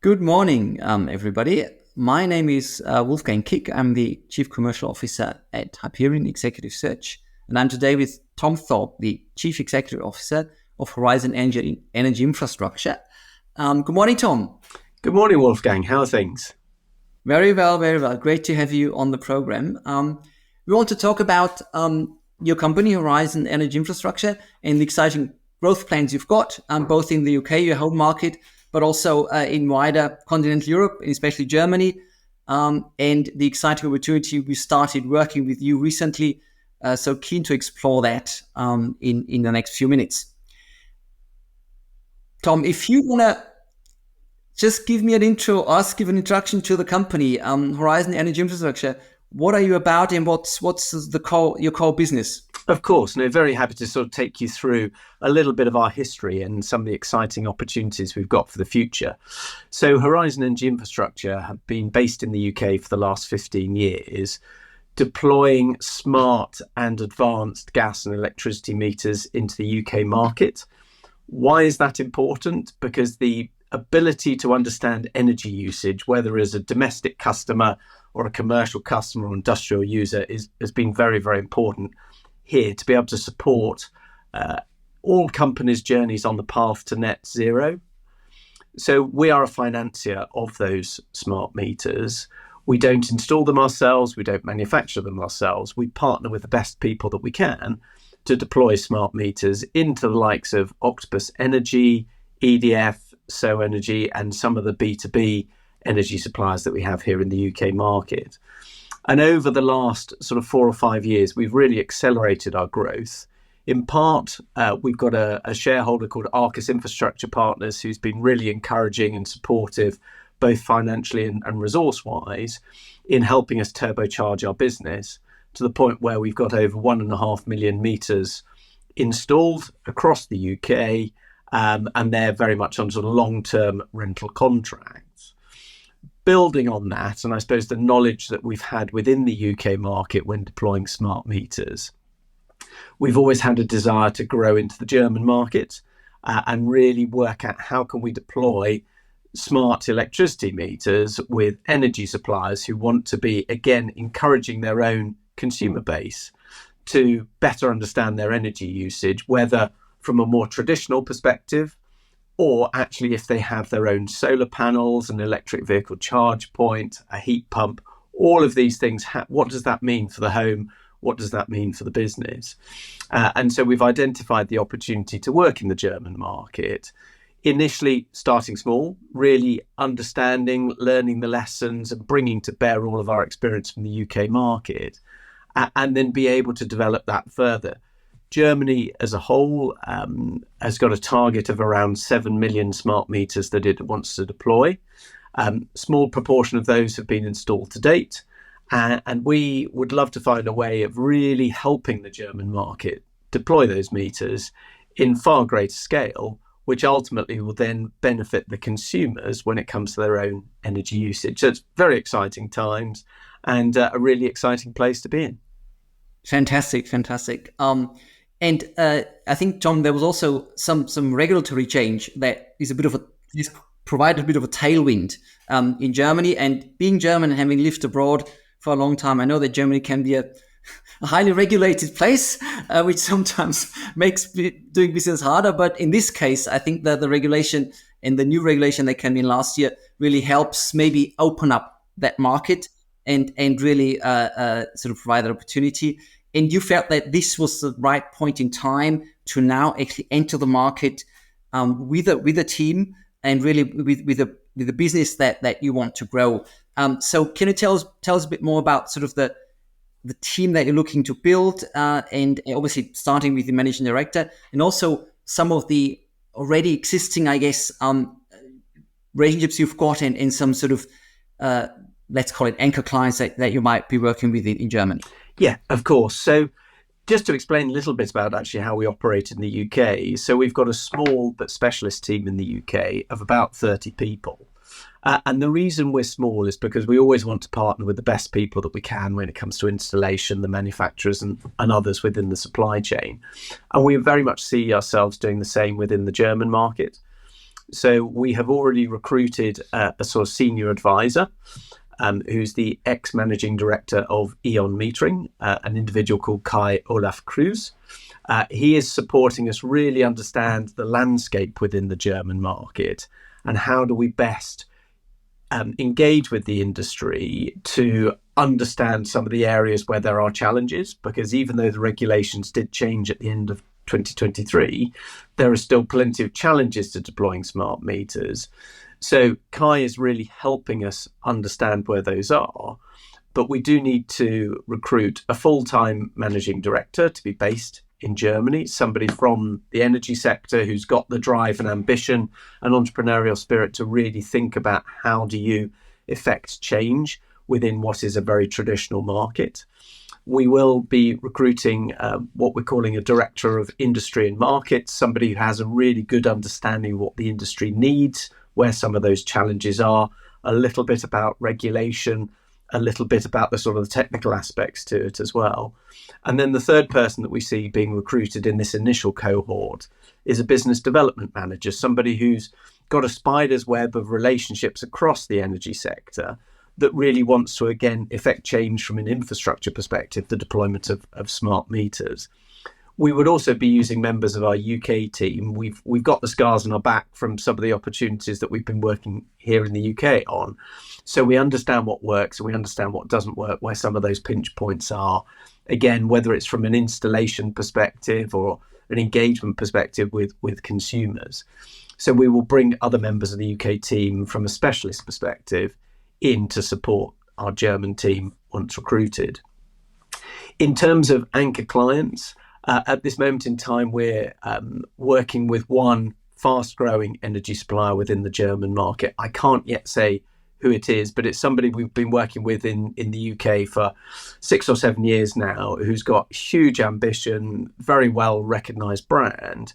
Good morning, everybody. My name is Wolfgang.kick. I'm the Chief Commercial Officer at Hyperion Executive Search, and I'm today with Tom Thorp, the Chief Executive Officer of Horizon Energy Infrastructure. Good morning, Tom. Good morning, Wolfgang. How are things? Very well, very well. Great to have you on the program. We want to talk about your company, Horizon Energy Infrastructure, and the exciting growth plans you've got, both in the UK, your home market, but also in wider continental Europe, especially Germany, and the exciting opportunity we started working with you recently. So keen to explore that in the next few minutes. Tom, if you want to just give me an intro, give an introduction to the company, Horizon Energy Infrastructure. What are you about, and what's your core business? Of course, no, very happy to sort of take you through a little bit of our history and some of the exciting opportunities we've got for the future. So Horizon Energy Infrastructure have been based in the UK for the last 15 years, deploying smart and advanced gas and electricity meters into the UK market. Why is that important? Because the ability to understand energy usage, whether as a domestic customer or a commercial customer or industrial user, has been very, very important here to be able to support all companies' journeys on the path to net zero. So we are a financier of those smart meters. We don't install them ourselves. We don't manufacture them ourselves. We partner with the best people that we can to deploy smart meters into the likes of Octopus Energy, EDF, So Energy, and some of the B2B energy suppliers that we have here in the UK market. And over the last sort of 4 or 5 years, we've really accelerated our growth. In part, we've got a shareholder called Arcus Infrastructure Partners, who's been really encouraging and supportive, both financially and resource-wise, in helping us turbocharge our business to the point where we've got over 1.5 million meters installed across the UK, and they're very much on sort of long-term rental contracts. Building on that, and I suppose the knowledge that we've had within the UK market when deploying smart meters, we've always had a desire to grow into the German market and really work out how can we deploy smart electricity meters with energy suppliers who want to be, again, encouraging their own consumer base to better understand their energy usage, whether from a more traditional perspective, or actually if they have their own solar panels, an electric vehicle charge point, a heat pump, all of these things, what does that mean for the home? What does that mean for the business? And so we've identified the opportunity to work in the German market, initially starting small, really understanding, learning the lessons and bringing to bear all of our experience from the UK market, and then be able to develop that further. Germany as a whole has got a target of around 7 million smart meters that it wants to deploy. Small proportion of those have been installed to date. And we would love to find a way of really helping the German market deploy those meters in far greater scale, which ultimately will then benefit the consumers when it comes to their own energy usage. So it's very exciting times and a really exciting place to be in. Fantastic. And I think, Tom, there was also some regulatory change that is provided a bit of a tailwind in Germany. And being German and having lived abroad for a long time, I know that Germany can be a highly regulated place, which sometimes makes doing business harder. But in this case, I think that the regulation and the new regulation that came in last year really helps maybe open up that market and really sort of provide that opportunity. And you felt that this was the right point in time to now actually enter the market with a team and really with the business that you want to grow. So can you tell us a bit more about sort of the team that you're looking to build, and obviously starting with the managing director, and also some of the already existing, I guess, relationships you've got and some sort of let's call it anchor clients that you might be working with in Germany. Yeah, of course. So just to explain a little bit about actually how we operate in the UK. So we've got a small but specialist team in the UK of about 30 people. And the reason we're small is because we always want to partner with the best people that we can when it comes to installation, the manufacturers and others within the supply chain. And we very much see ourselves doing the same within the German market. So we have already recruited a sort of senior advisor, who's the ex-managing director of Eon Metering, an individual called Kai Olaf Cruz. He is supporting us really understand the landscape within the German market and how do we best engage with the industry to understand some of the areas where there are challenges, because even though the regulations did change at the end of 2023, there are still plenty of challenges to deploying smart meters. So Kai is really helping us understand where those are, but we do need to recruit a full-time managing director to be based in Germany, somebody from the energy sector who's got the drive and ambition and entrepreneurial spirit to really think about how do you effect change within what is a very traditional market. We will be recruiting what we're calling a director of industry and markets, somebody who has a really good understanding of what the industry needs, where some of those challenges are, a little bit about regulation, a little bit about the sort of technical aspects to it as well. And then the third person that we see being recruited in this initial cohort is a business development manager, somebody who's got a spider's web of relationships across the energy sector that really wants to, again, effect change from an infrastructure perspective, the deployment of smart meters. We would also be using members of our UK team. We've got the scars on our back from some of the opportunities that we've been working here in the UK on. So we understand what works and we understand what doesn't work, where some of those pinch points are. Again, whether it's from an installation perspective or an engagement perspective with consumers. So we will bring other members of the UK team from a specialist perspective in to support our German team once recruited. In terms of anchor clients, at this moment in time, we're working with one fast-growing energy supplier within the German market. I can't yet say who it is, but it's somebody we've been working with in the UK for 6 or 7 years now, who's got huge ambition, very well-recognised brand,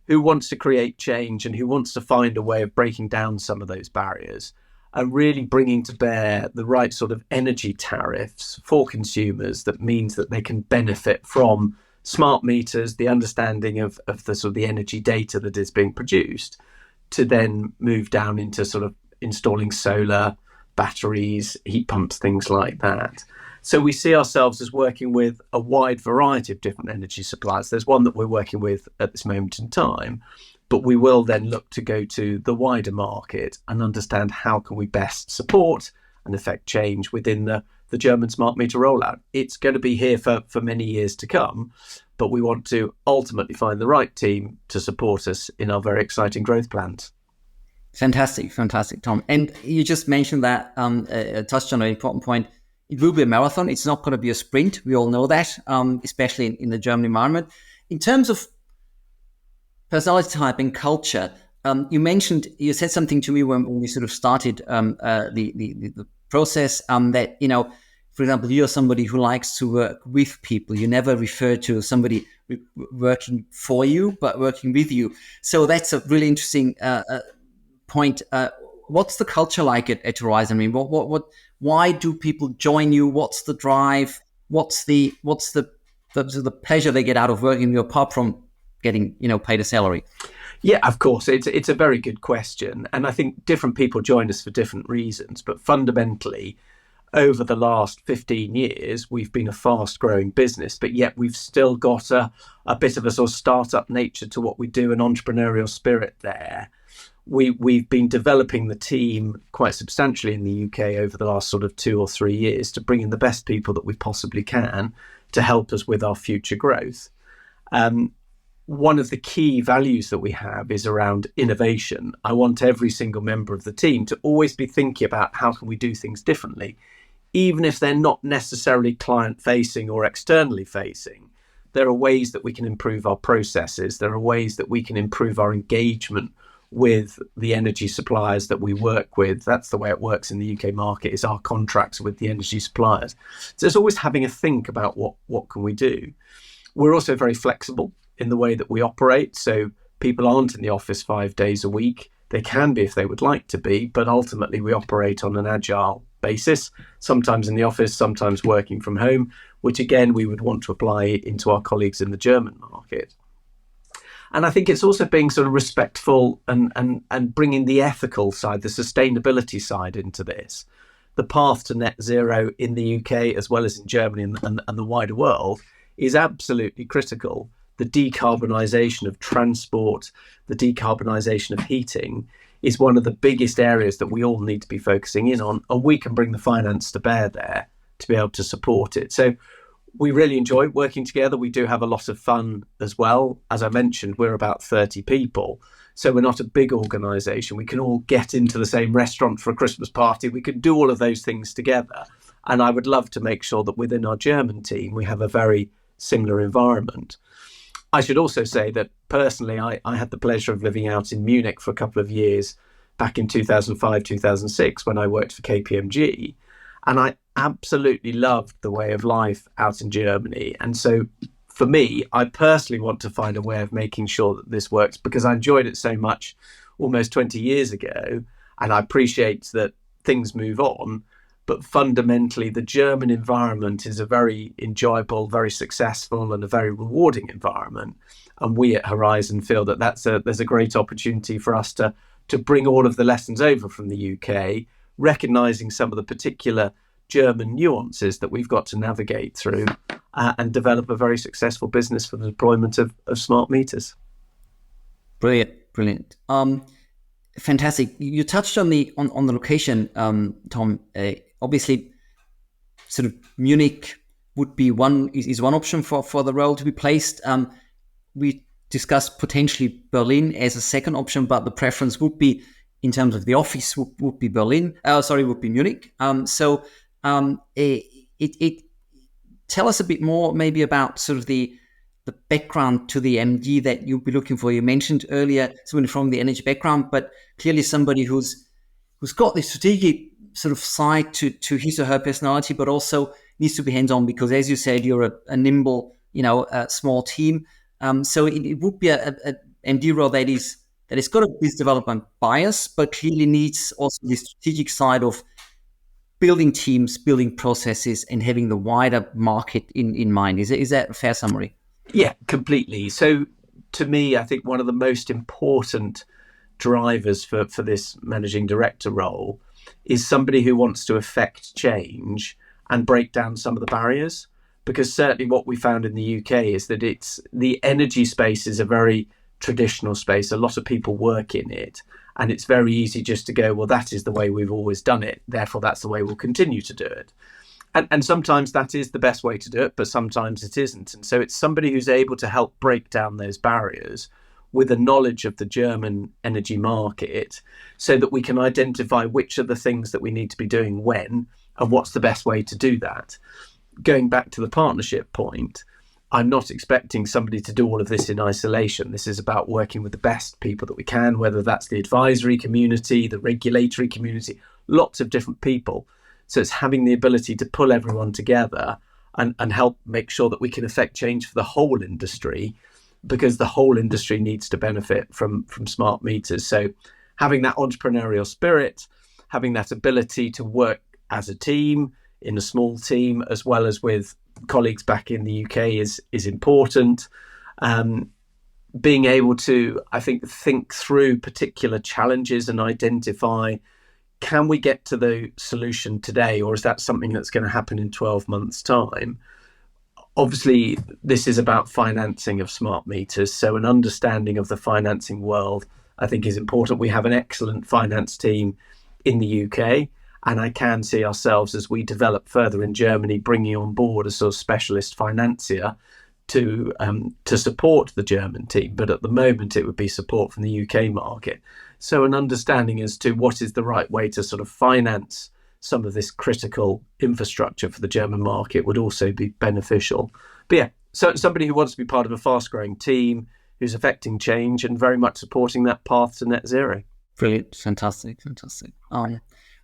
who wants to create change and who wants to find a way of breaking down some of those barriers and really bringing to bear the right sort of energy tariffs for consumers that means that they can benefit from smart meters, the understanding of the sort of the energy data that is being produced, to then move down into sort of installing solar, batteries, heat pumps, things like that. So we see ourselves as working with a wide variety of different energy suppliers. There's one that we're working with at this moment in time, but we will then look to go to the wider market and understand how can we best support and affect change within the German smart meter rollout. It's going to be here for many years to come, but we want to ultimately find the right team to support us in our very exciting growth plans. Fantastic, Tom. And you just mentioned that, touched on an important point. It will be a marathon. It's not going to be a sprint. We all know that, especially in the German environment. In terms of personality type and culture, you said something to me when we sort of started the process, that, for example, you're somebody who likes to work with people. You never refer to somebody working for you, but working with you. So that's a really interesting point. What's the culture like at Horizon? I mean, why do people join you? What's the drive? What's the pleasure they get out of working with you, apart from getting, paid a salary? Yeah, of course. It's a very good question. And I think different people join us for different reasons. But fundamentally, over the last 15 years, we've been a fast-growing business, but yet we've still got a bit of a sort of startup nature to what we do, an entrepreneurial spirit there. We've been developing the team quite substantially in the UK over the last sort of 2 or 3 years to bring in the best people that we possibly can to help us with our future growth. One of the key values that we have is around innovation. I want every single member of the team to always be thinking about how can we do things differently, even if they're not necessarily client-facing or externally facing. There are ways that we can improve our processes. There are ways that we can improve our engagement with the energy suppliers that we work with. That's the way it works in the UK market, is our contracts with the energy suppliers. So it's always having a think about what can we do. We're also very flexible in the way that we operate. So people aren't in the office 5 days a week. They can be if they would like to be, but ultimately we operate on an agile basis, sometimes in the office, sometimes working from home, which again, we would want to apply into our colleagues in the German market. And I think it's also being sort of respectful and bringing the ethical side, the sustainability side into this. The path to net zero in the UK, as well as in Germany and the wider world, is absolutely critical. The decarbonisation of transport, the decarbonisation of heating is one of the biggest areas that we all need to be focusing in on, and we can bring the finance to bear there to be able to support it. So we really enjoy working together. We do have a lot of fun as well. As I mentioned, we're about 30 people. So we're not a big organisation. We can all get into the same restaurant for a Christmas party. We can do all of those things together. And I would love to make sure that within our German team, we have a very similar environment. I should also say that personally, I had the pleasure of living out in Munich for a couple of years back in 2005, 2006, when I worked for KPMG. And I absolutely loved the way of life out in Germany. And so for me, I personally want to find a way of making sure that this works, because I enjoyed it so much almost 20 years ago. And I appreciate that things move on. But fundamentally, the German environment is a very enjoyable, very successful, and a very rewarding environment. And we at Horizon feel that there's a great opportunity for us to bring all of the lessons over from the UK, recognising some of the particular German nuances that we've got to navigate through, and develop a very successful business for the deployment of smart meters. Brilliant. Fantastic. You touched on the location, Tom. Obviously, sort of Munich would be one option for the role to be placed. We discussed potentially Berlin as a second option, but the preference would be, in terms of the office, would be would be Munich. Tell us a bit more maybe about sort of the background to the MD that you'll be looking for. You mentioned earlier someone from the energy background, but clearly somebody who's got the strategic sort of side to his or her personality, but also needs to be hands-on, because as you said, you're a nimble, small team. So it would be a MD role that is got a business development bias, but clearly needs also the strategic side of building teams, building processes, and having the wider market in mind. Is that a fair summary? Yeah, completely. So to me, I think one of the most important drivers for this managing director role is somebody who wants to affect change and break down some of the barriers. Because certainly what we found in the UK is that the energy space is a very traditional space. A lot of people work in it, and it's very easy just to go, well, that is the way we've always done it, therefore that's the way we'll continue to do it. And sometimes that is the best way to do it, but sometimes it isn't. And so it's somebody who's able to help break down those barriers with a knowledge of the German energy market, so that we can identify which are the things that we need to be doing when, and what's the best way to do that. Going back to the partnership point, I'm not expecting somebody to do all of this in isolation. This is about working with the best people that we can, whether that's the advisory community, the regulatory community, lots of different people. So it's having the ability to pull everyone together and help make sure that we can affect change for the whole industry, because the whole industry needs to benefit from smart meters. So having that entrepreneurial spirit, having that ability to work as a team, in a small team, as well as with colleagues back in the UK is important. Being able to, I think through particular challenges and identify, can we get to the solution today, or is that something that's going to happen in 12 months' time? Obviously, this is about financing of smart meters. So an understanding of the financing world, I think, is important. We have an excellent finance team in the UK. And I can see ourselves, as we develop further in Germany, bringing on board a sort of specialist financier to support the German team. But at the moment, it would be support from the UK market. So an understanding as to what is the right way to sort of finance some of this critical infrastructure for the German market would also be beneficial. But yeah, so somebody who wants to be part of a fast-growing team, who's affecting change and very much supporting that path to net zero. Brilliant. Fantastic.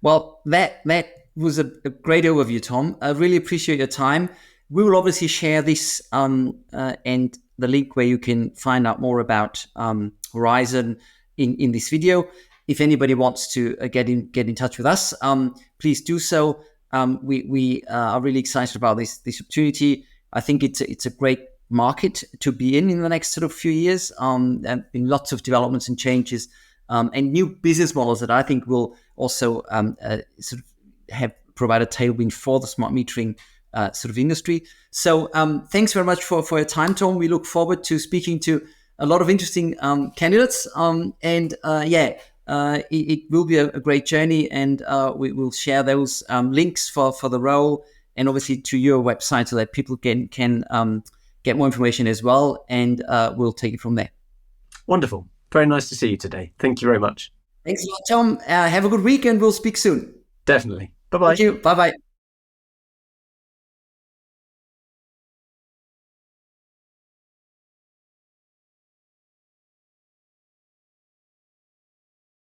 Well, that was a great overview, Tom. I really appreciate your time. We will obviously share this and the link where you can find out more about Horizon in this video. If anybody wants to get in touch with us, please do so. We are really excited about this opportunity. I think it's a great market to be in the next sort of few years. There have been lots of developments and changes and new business models that I think will also sort of have provide a tailwind for the smart metering sort of industry. So thanks very much for your time, Tom. We look forward to speaking to a lot of interesting candidates. It will be a great journey, and we will share those links for the role and obviously to your website so that people can get more information as well, and we'll take it from there. Wonderful. Very nice to see you today. Thank you very much. Thanks a lot, Tom. Have a good week, and we'll speak soon. Definitely. Bye-bye. Thank you. Bye-bye.